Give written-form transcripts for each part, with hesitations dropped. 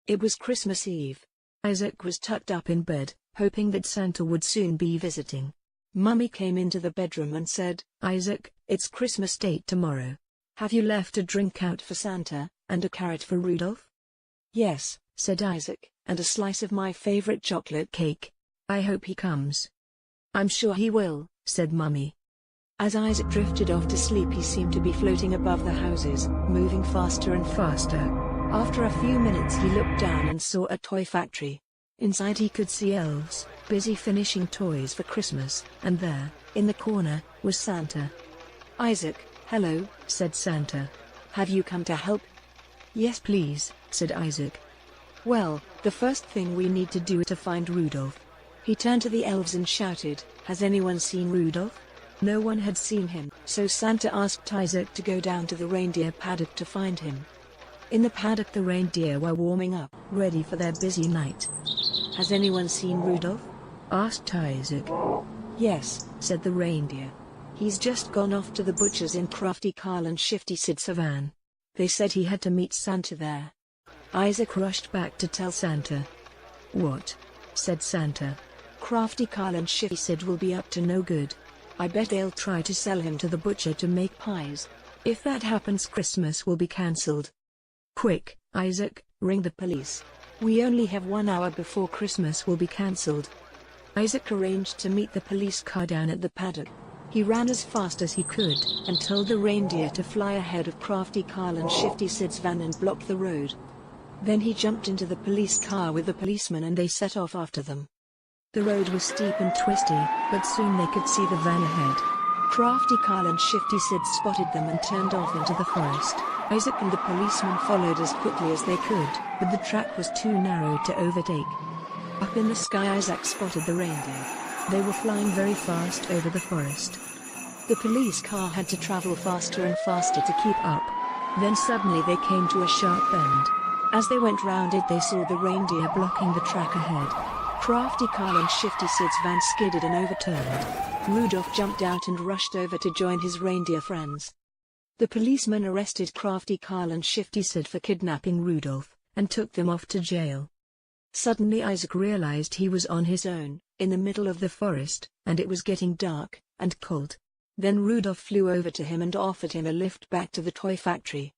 It was Christmas Eve. Isaac was tucked up in bed, hoping that Santa would soon be visiting. Mummy came into the bedroom and said, "Isaac, it's Christmas Day tomorrow. Have you left a drink out for Santa, and a carrot for Rudolph?" "Yes," said Isaac, "and a slice of my favorite chocolate cake. I hope he comes." "I'm sure he will," said Mummy. As Isaac drifted off to sleep, he seemed to be floating above the houses, moving faster and faster. After a few minutes he looked down and saw a toy factory. Inside he could see elves, busy finishing toys for Christmas, and there, in the corner, was Santa. "Isaac, hello," said Santa. "Have you come to help?" "Yes please," said Isaac. "Well, the first thing we need to do is to find Rudolph." He turned to the elves and shouted, "Has anyone seen Rudolph?" No one had seen him, so Santa asked Isaac to go down to the reindeer paddock to find him. In the paddock the reindeer were warming up, ready for their busy night. "Has anyone seen Rudolph?" asked Isaac. "Yes," said the reindeer. "He's just gone off to the butcher's in Crafty Carl and Shifty Sid's van. They said he had to meet Santa there." Isaac rushed back to tell Santa. "What?" said Santa. "Crafty Carl and Shifty Sid will be up to no good. I bet they'll try to sell him to the butcher to make pies. If that happens, Christmas will be cancelled. Quick, Isaac, ring the police. We only have 1 hour before Christmas will be cancelled." Isaac arranged to meet the police car down at the paddock. He ran as fast as he could, and told the reindeer to fly ahead of Crafty Carl and Shifty Sid's van and block the road. Then he jumped into the police car with the policeman and they set off after them. The road was steep and twisty, but soon they could see the van ahead. Crafty Carl and Shifty Sid spotted them and turned off into the forest. Isaac and the policeman followed as quickly as they could, but the track was too narrow to overtake. Up in the sky Isaac spotted the reindeer. They were flying very fast over the forest. The police car had to travel faster and faster to keep up. Then suddenly they came to a sharp bend. As they went round it they saw the reindeer blocking the track ahead. Crafty Carl and Shifty Sid's van skidded and overturned. Rudolph jumped out and rushed over to join his reindeer friends. The policeman arrested Crafty Carl and Shifty Sid for kidnapping Rudolph, and took them off to jail. Suddenly Isaac realized he was on his own, in the middle of the forest, and it was getting dark, and cold. Then Rudolph flew over to him and offered him a lift back to the toy factory.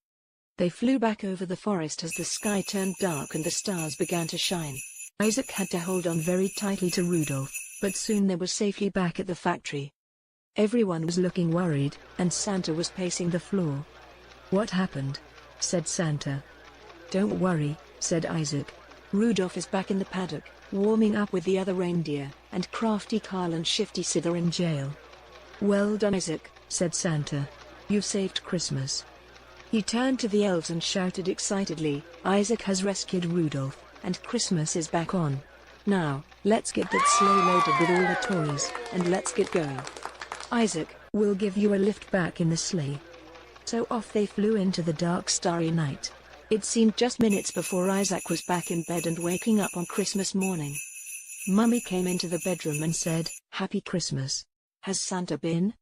They flew back over the forest as the sky turned dark and the stars began to shine. Isaac had to hold on very tightly to Rudolph, but soon they were safely back at the factory. Everyone was looking worried, and Santa was pacing the floor. "What happened?" said Santa. "Don't worry," said Isaac. "Rudolph is back in the paddock, warming up with the other reindeer, and Crafty Carl and Shifty Sid are in jail." "Well done, Isaac," said Santa. "You've saved Christmas." He turned to the elves and shouted excitedly, "Isaac has rescued Rudolph, and Christmas is back on. Now, let's get that sleigh loaded with all the toys, and let's get going. Isaac, we'll give you a lift back in the sleigh." So off they flew into the dark starry night. It seemed just minutes before Isaac was back in bed and waking up on Christmas morning. Mummy came into the bedroom and said, "Happy Christmas. Has Santa been?"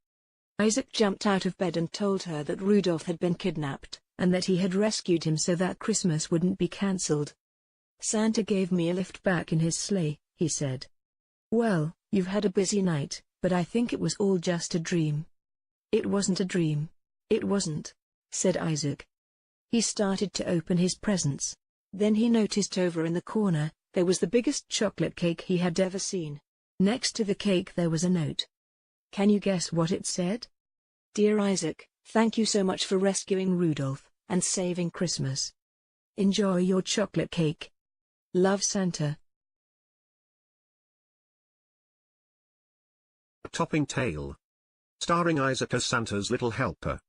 Isaac jumped out of bed and told her that Rudolph had been kidnapped, and that he had rescued him so that Christmas wouldn't be cancelled. "Santa gave me a lift back in his sleigh," he said. "Well, you've had a busy night, but I think it was all just a dream." "It wasn't a dream. It wasn't," said Isaac. He started to open his presents. Then he noticed over in the corner, there was the biggest chocolate cake he had ever seen. Next to the cake there was a note. Can you guess what it said? "Dear Isaac, thank you so much for rescuing Rudolph, and saving Christmas. Enjoy your chocolate cake. Love, Santa." Topping Tale. Starring Isaac as Santa's little helper.